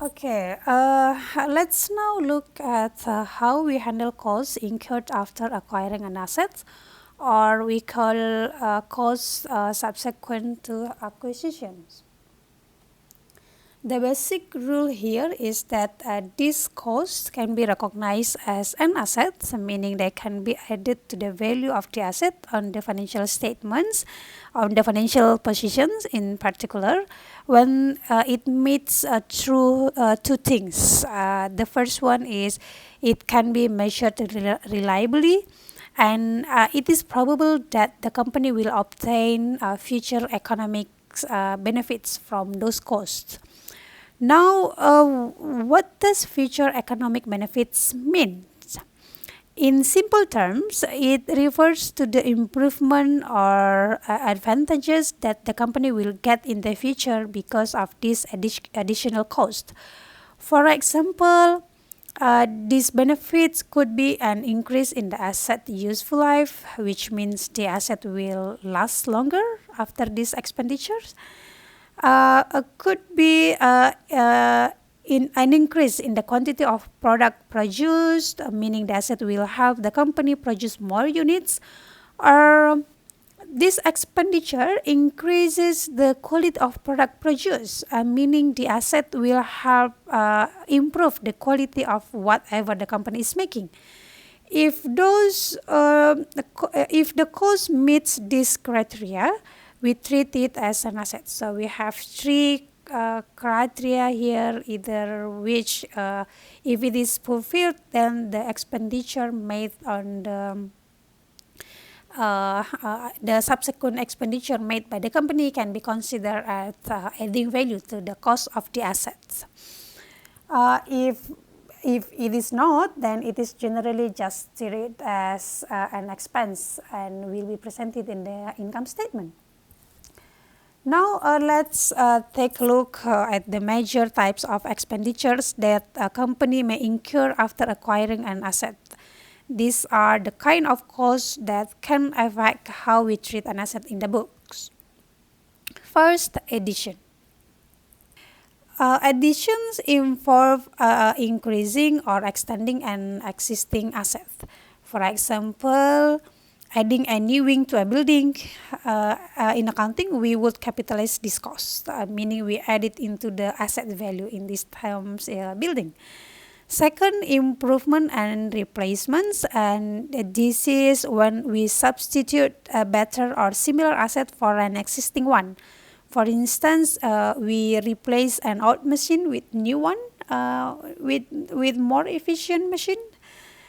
Okay, let's now look at how we handle costs incurred after acquiring an asset, or we call costs subsequent to acquisitions. The basic rule here is that these costs can be recognized as an asset, meaning they can be added to the value of the asset on the financial statements, on the financial positions in particular, when it meets through two things. The first one is it can be measured reliably, and it is probable that the company will obtain future economic benefits from those costs. Now, what does future economic benefits mean? In simple terms, it refers to the improvement or advantages that the company will get in the future because of this additional cost. For example, these benefits could be an increase in the asset useful life, which means the asset will last longer after these expenditures. Could be in an increase in the quantity of product produced, meaning the asset will have the company produce more units, or this expenditure increases the quality of product produced, meaning the asset will help improve the quality of whatever the company is making. If the cost meets this criteria, we treat it as an asset. So we have three criteria here, either which, if it is fulfilled, then the expenditure made on the subsequent expenditure made by the company can be considered as adding value to the cost of the assets. If it is not, then it is generally just treated as an expense and will be presented in the income statement. Now let's take a look at the major types of expenditures that a company may incur after acquiring an asset. These are the kind of costs that can affect how we treat an asset in the books. First, addition. Additions involve increasing or extending an existing asset. For example, adding a new wing to a building. In accounting, we would capitalize this cost, meaning we add it into the asset value in this terms building. Second, improvement and replacements, and this is when we substitute a better or similar asset for an existing one. For instance, we replace an old machine with new one, with more efficient machine.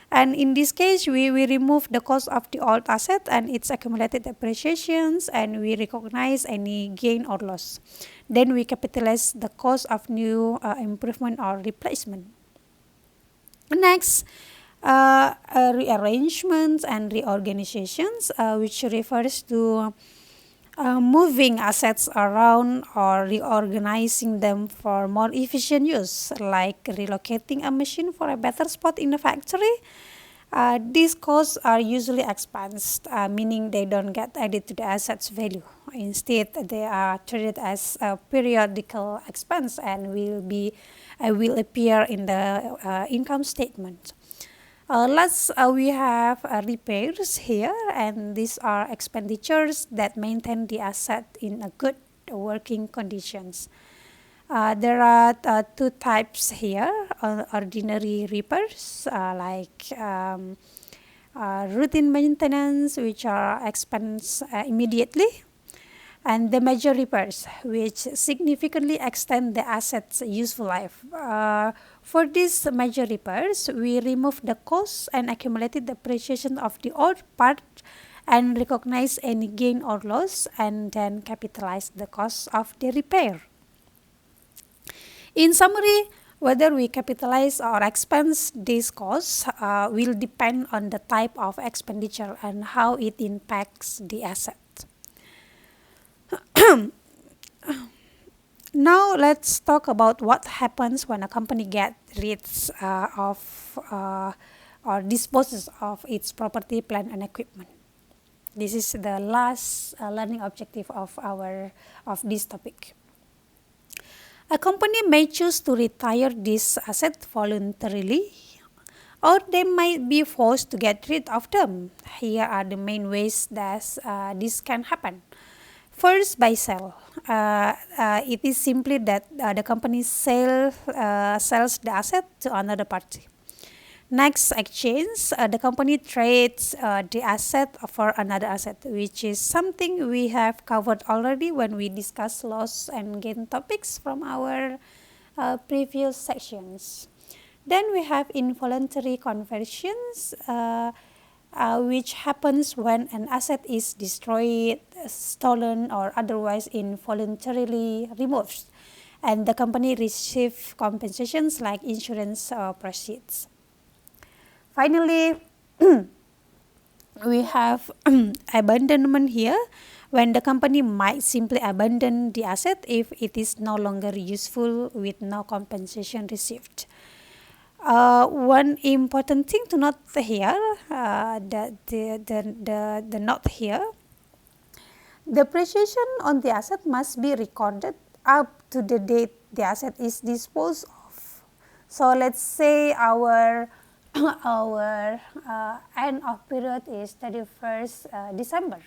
And in this case, we remove the cost of the old asset and its accumulated depreciations, and we recognize any gain or loss. Then we capitalize the cost of new improvement or replacement. Next, rearrangements and reorganizations, which refers to moving assets around or reorganizing them for more efficient use, like relocating a machine for a better spot in the factory. These costs are usually expensed, meaning they don't get added to the asset's value. Instead, they are treated as a periodical expense and will appear in the income statement. Last, we have repairs here, and these are expenditures that maintain the asset in a good working conditions. There are two types here: ordinary repairs, like routine maintenance, which are expense immediately, and the major repairs, which significantly extend the asset's useful life. For these major repairs, we remove the costs and accumulated depreciation of the old part and recognize any gain or loss and then capitalize the cost of the repair. In summary, whether we capitalize or expense these costs will depend on the type of expenditure and how it impacts the asset. Now let's talk about what happens when a company gets rid of or disposes of its property, plant, and equipment. This is the last learning objective of this topic. A company may choose to retire this asset voluntarily, or they might be forced to get rid of them. Here are the main ways that this can happen. First, by sale. It is simply that the company sells the asset to another party. Next, exchange. The company trades the asset for another asset, which is something we have covered already when we discussed loss and gain topics from our previous sections. Then we have involuntary conversions, which happens when an asset is destroyed, stolen, or otherwise involuntarily removed, and the company receives compensations like insurance proceeds. Finally, we have abandonment here, when the company might simply abandon the asset if it is no longer useful with no compensation received. One important thing to note here, the note here, depreciation on the asset must be recorded up to the date the asset is disposed of. So let's say our our end of period is 31st December,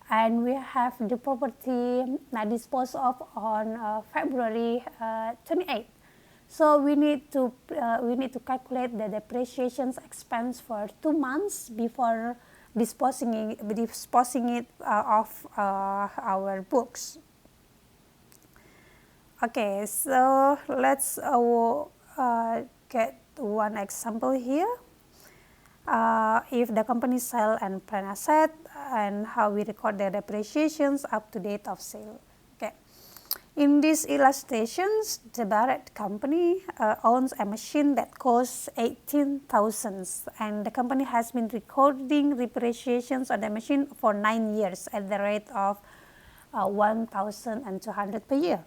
and we have the property disposed of on February 28th. So we need to calculate the depreciation expense for 2 months before disposing it of our books. Okay, so let's get one example here. If the company sell and plan asset, and how we record the depreciations up to date of sale. Okay. In these illustrations, the Barrett company owns a machine that costs 18,000, and the company has been recording depreciations on the machine for 9 years at the rate of 1,200 per year.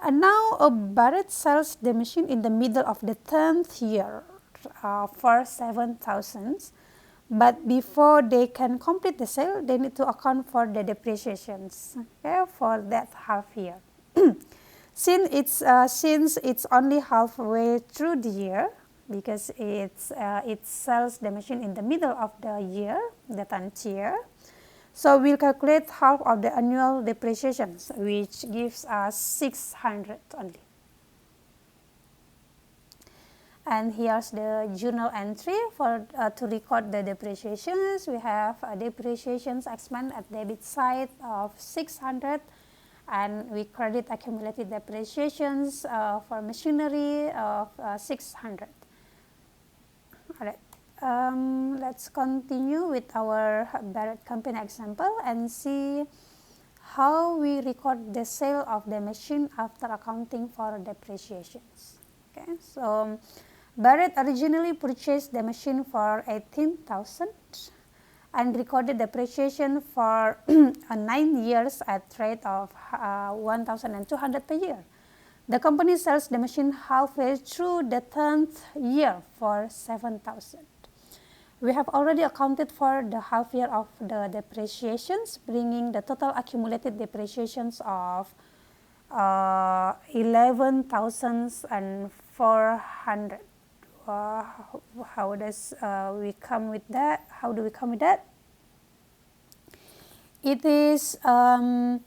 And now Barrett sells the machine in the middle of the 10th year for 7,000. But before they can complete the sale, they need to account for the depreciations, okay, for that half year. Since it's only halfway through the year, because it sells the machine in the middle of the year, the 10th year, so we'll calculate half of the annual depreciations, which gives us 600 only. And here's the journal entry for to record the depreciations. We have a depreciations expense at debit side of 600, and we credit accumulated depreciations for machinery of 600. All right. Let's continue with our Barrett company example and see how we record the sale of the machine after accounting for depreciations. Okay, so Barrett originally purchased the machine for 18,000 and recorded depreciation for 9 years at rate of 1,200 per year. The company sells the machine halfway through the 10th year for 7,000. We have already accounted for the half year of the depreciations, bringing the total accumulated depreciations of 11,400. How does we come with that? How do we come with that? It is 9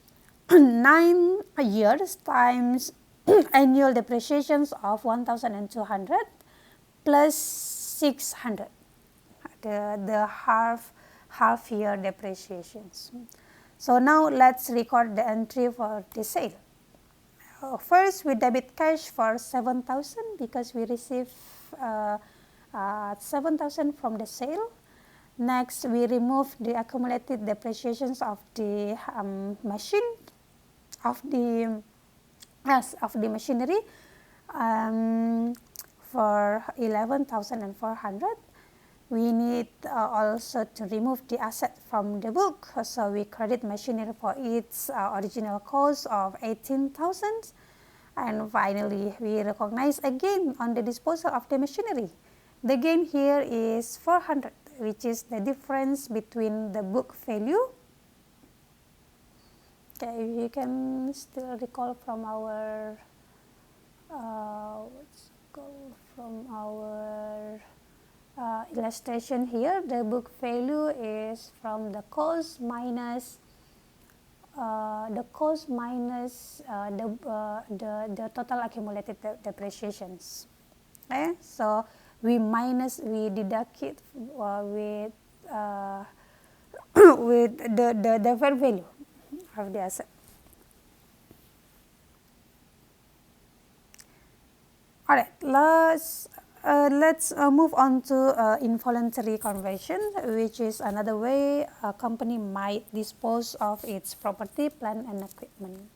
years times annual depreciations of 1,200 plus 600, the half year depreciations. So now let's record the entry for the sale. First, we debit cash for 7,000 because we receive 7,000 from the sale. Next, we remove the accumulated depreciations of the machine, of the machinery, for 11,400. We need also to remove the asset from the book, so we credit machinery for its original cost of 18,000. And finally, we recognize a gain on the disposal of the machinery. The gain here is 400, which is the difference between the book value, Okay, if you can still recall from our let's go from our illustration here, the book value is from the cost minus the total accumulated depreciations. Okay, so we deduct it with with the fair value of the asset. All right, let's move on to involuntary conversion, which is another way a company might dispose of its property, plant, and equipment.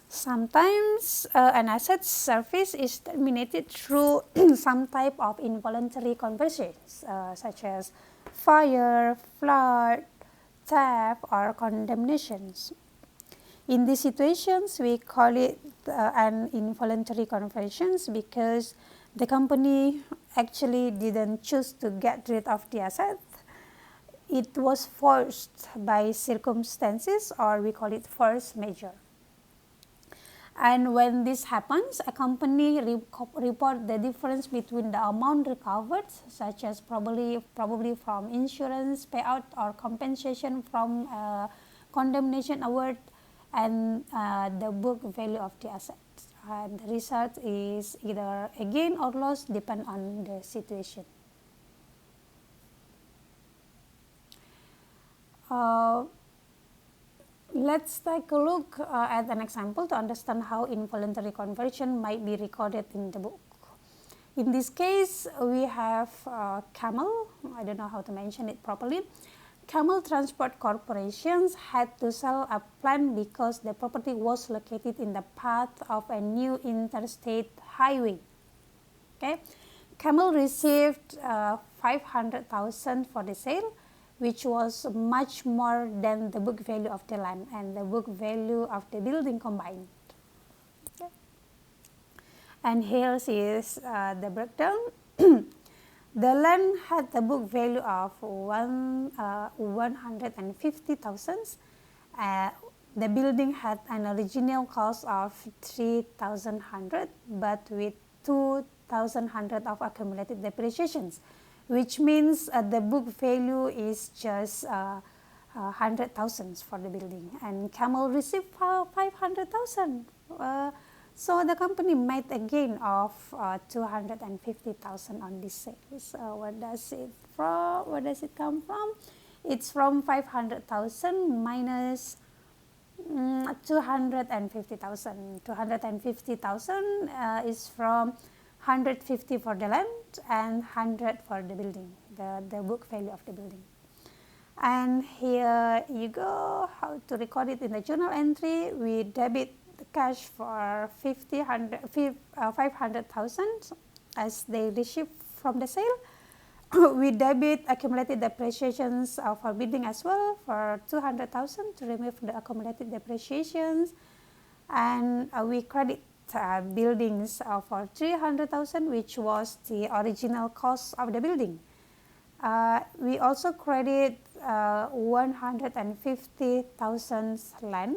Sometimes an asset service is terminated through some type of involuntary conversions, such as fire, flood, theft, or condemnations. In these situations, we call it an involuntary conversions because the company actually didn't choose to get rid of the asset. It was forced by circumstances, or we call it force majeure. And when this happens, a company report the difference between the amount recovered, such as probably from insurance payout or compensation from condemnation award, and the book value of the asset. And the result is either a gain or loss, depend on the situation. Let's take a look at an example to understand how involuntary conversion might be recorded in the book. In this case, we have Camel. I don't know how to mention it properly. Camel Transport Corporations had to sell a plant because the property was located in the path of a new interstate highway. Okay, Camel received 500,000 for the sale, which was much more than the book value of the land and the book value of the building combined. Okay. And here is the breakdown. The land had the book value of 150,000. The building had an original cost of 3,100, but with 2,100 of accumulated depreciations, which means the book value is just 100,000 for the building, and Camel received 500,000. So the company made a gain of 250,000 on this sale. So where does it come from? It's from 500,000 minus 250,000. 250,000 is from 150 for the land and 100 for the building, the book value of the building. And here you go, how to record it in the journal entry. We debit the cash for 500,000 as they received from the sale. We debit accumulated depreciations for building as well for 200,000 to remove the accumulated depreciations, and we credit buildings for 300,000, which was the original cost of the building. We also credit 150,000 land,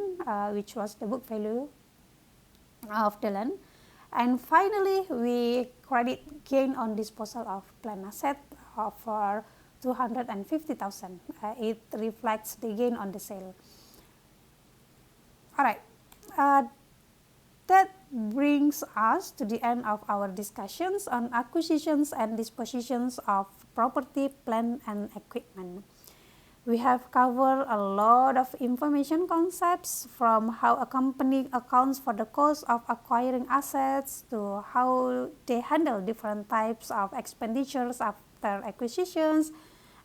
which was the book value of the land. And finally, we credit gain on disposal of plant asset for 250,000. It reflects the gain on the sale. All right. That brings us to the end of our discussions on acquisitions and dispositions of property, plant, and equipment. We have covered a lot of information concepts, from how a company accounts for the cost of acquiring assets to how they handle different types of expenditures after acquisitions,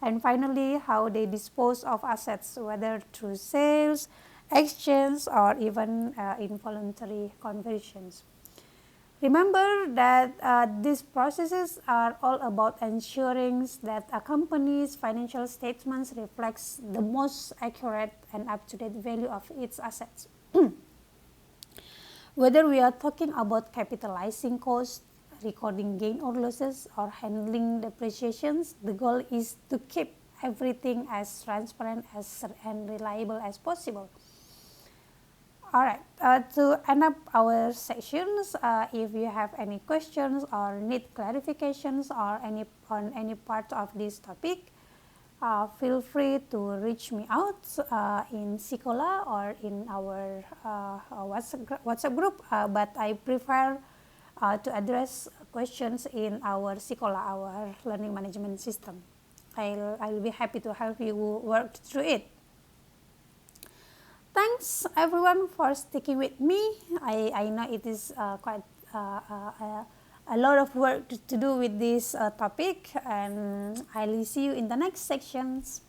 and finally how they dispose of assets, whether through sales, exchange, or even involuntary conversions. Remember that these processes are all about ensuring that a company's financial statements reflects the most accurate and up-to-date value of its assets. Whether we are talking about capitalizing costs, recording gain or losses, or handling depreciations, the goal is to keep everything as transparent and reliable as possible. All right, to end up our sessions, if you have any questions or need clarifications or on any part of this topic, feel free to reach me out in Sekolah or in our WhatsApp group, but I prefer to address questions in our Sekolah, our learning management system. I'll be happy to help you work through it. Thanks everyone for sticking with me. I know it is quite a lot of work to do with this topic, and I'll see you in the next sections.